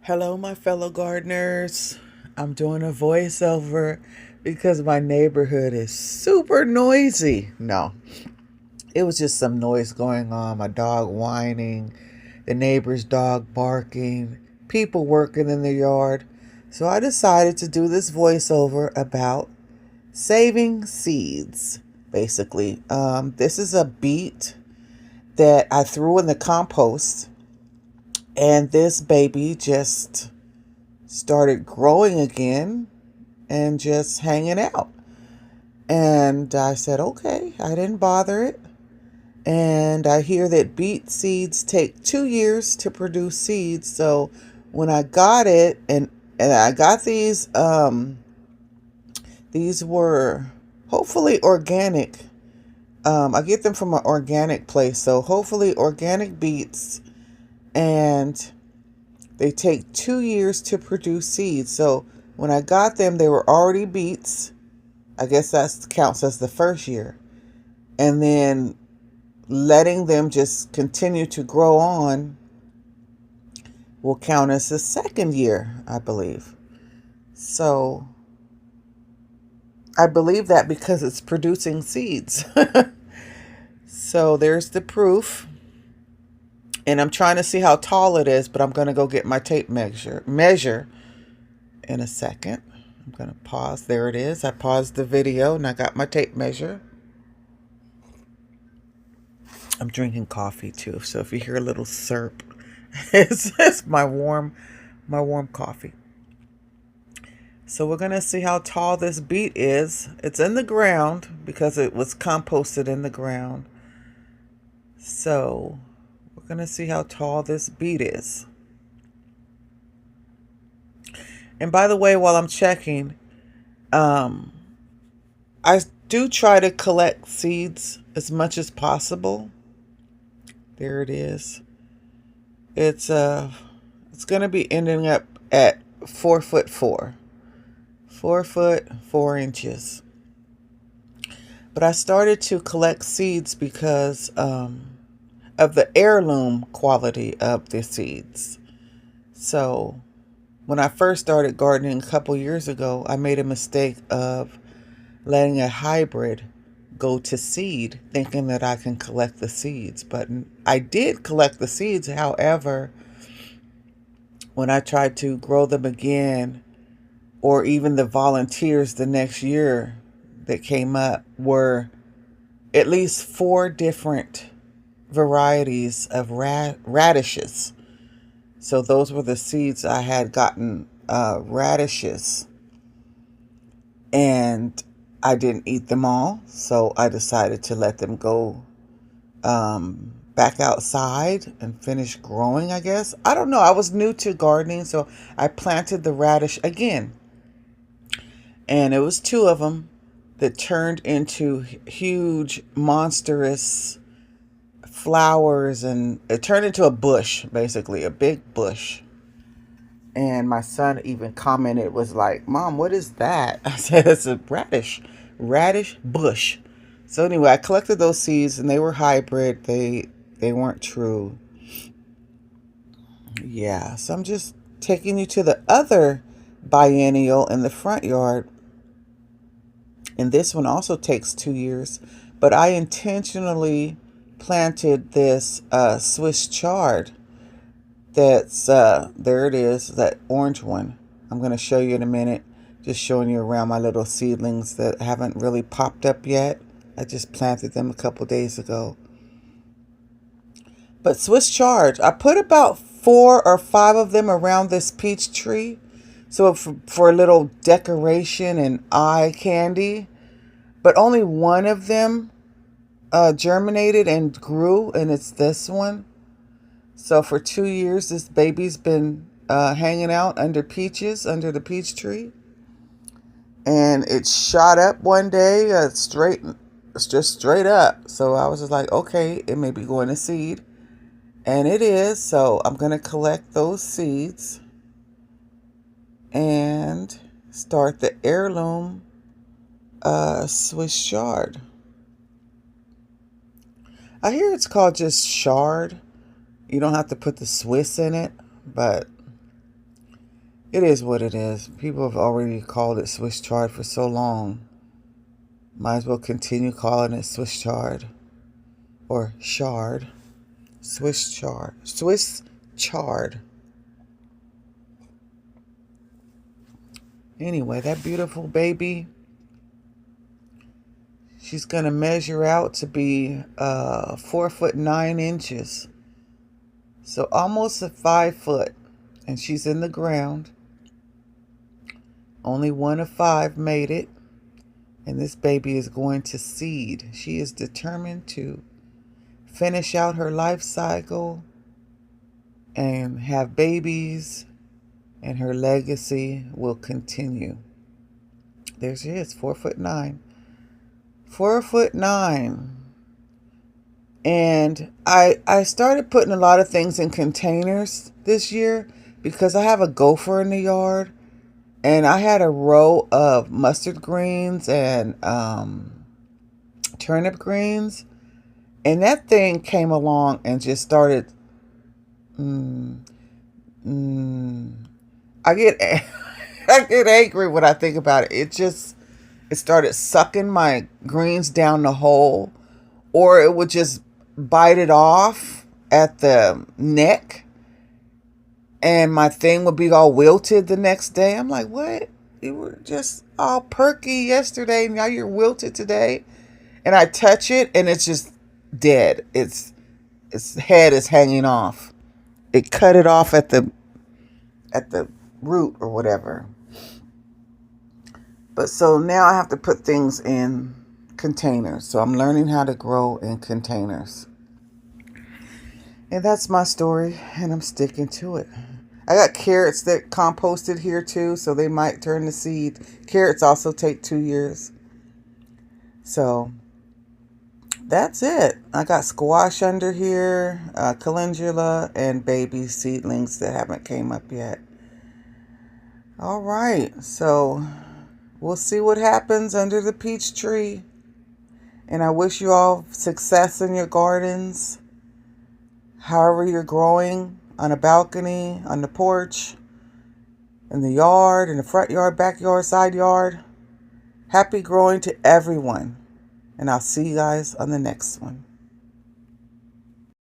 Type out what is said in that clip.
Hello, my fellow gardeners. I'm doing a voiceover because my neighborhood is super noisy. No, it was just some noise going on. My dog whining, the neighbor's dog barking, people working in the yard. So I decided to do this voiceover about saving seeds, basically. This is a beet that I threw in the compost, and this baby just started growing again and just hanging out. And I said, okay, I didn't bother it. And I hear that beet seeds take 2 years to produce seeds. So when I got it, and I got these were hopefully organic. I get them from an organic place. So hopefully organic beets, and they take 2 years to produce seeds. So when I got them, they were already beets. I guess that counts as the first year. And then letting them just continue to grow on will count as the second year, I believe. So I believe that because it's producing seeds. So there's the proof. And I'm trying to see how tall it is, but I'm going to go get my tape measure in a second. I'm going to pause. There it is. I paused the video and I got my tape measure. I'm drinking coffee too, so if you hear a little slurp, it's my warm coffee. So we're going to see how tall this beet is. It's in the ground because it was composted in the ground. So we're going to see how tall this beet is. And by the way, while I'm checking, I do try to collect seeds as much as possible. There it is. It's going to be ending up at 4'4", 4'4". But I started to collect seeds because of the heirloom quality of the seeds. So when I first started gardening a couple years ago, I made a mistake of letting a hybrid go to seed, thinking that I can collect the seeds. But I did collect the seeds. However, when I tried to grow them again, or even the volunteers the next year that came up, were at least 4 different varieties of radishes. So those were the seeds I had gotten, radishes. And I didn't eat them all, so I decided to let them go back outside and finish growing, I guess. I don't know. I was new to gardening, so I planted the radish again. And it was 2 of them that turned into huge, monstrous flowers, and it turned into a bush, basically, a big bush. And my son even commented, was like, "Mom, what is that?" I said, "It's a radish bush." So anyway, I collected those seeds, and they were hybrid. They weren't true. Yeah, so I'm just taking you to the other biennial in the front yard. And this one also takes 2 years. But I intentionally planted this Swiss chard. That's, there it is, that orange one. I'm going to show you in a minute. Just showing you around my little seedlings that haven't really popped up yet. I just planted them a couple days ago. But Swiss chard, I put about 4 or 5 of them around this peach tree. So for a little decoration and eye candy. But only one of them germinated and grew, and it's this one. So for 2 years, this baby's been hanging out under peaches, under the peach tree. And it shot up one day, just straight up. So I was just like, okay, it may be going to seed. And it is. So I'm going to collect those seeds and start the heirloom Swiss chard. I hear it's called just chard. You don't have to put the Swiss in it, but It is what it is. People have already called it Swiss chard for so long. Might as well continue calling it Swiss chard. Or chard. Swiss chard. Swiss chard. Anyway, that beautiful baby, she's going to measure out to be 4'9". So almost a 5 foot. And she's in the ground. Only 1 of 5 made it. And this baby is going to seed. She is determined to finish out her life cycle and have babies, and her legacy will continue. There she is, 4'9". 4'9". And I started putting a lot of things in containers this year because I have a gopher in the yard, and I had a row of mustard greens and turnip greens, and that thing came along and just started. I get I get angry when I think about it. It started sucking my greens down the hole, or it would just bite it off at the neck, and my thing would be all wilted the next day. I'm like, what? You were just all perky yesterday, now you're wilted today. And I touch it, and it's just dead. Its head is hanging off. It cut it off at the root or whatever. But so now I have to put things in containers. So I'm learning how to grow in containers. And that's my story, and I'm sticking to it. I got carrots that composted here too, so they might turn to seed. Carrots also take 2 years. So that's it. I got squash under here, calendula, and baby seedlings that haven't came up yet. All right, so we'll see what happens under the peach tree. And I wish you all success in your gardens, however you're growing, on a balcony, on the porch, in the yard, in the front yard, backyard, side yard. Happy growing to everyone. And I'll see you guys on the next one.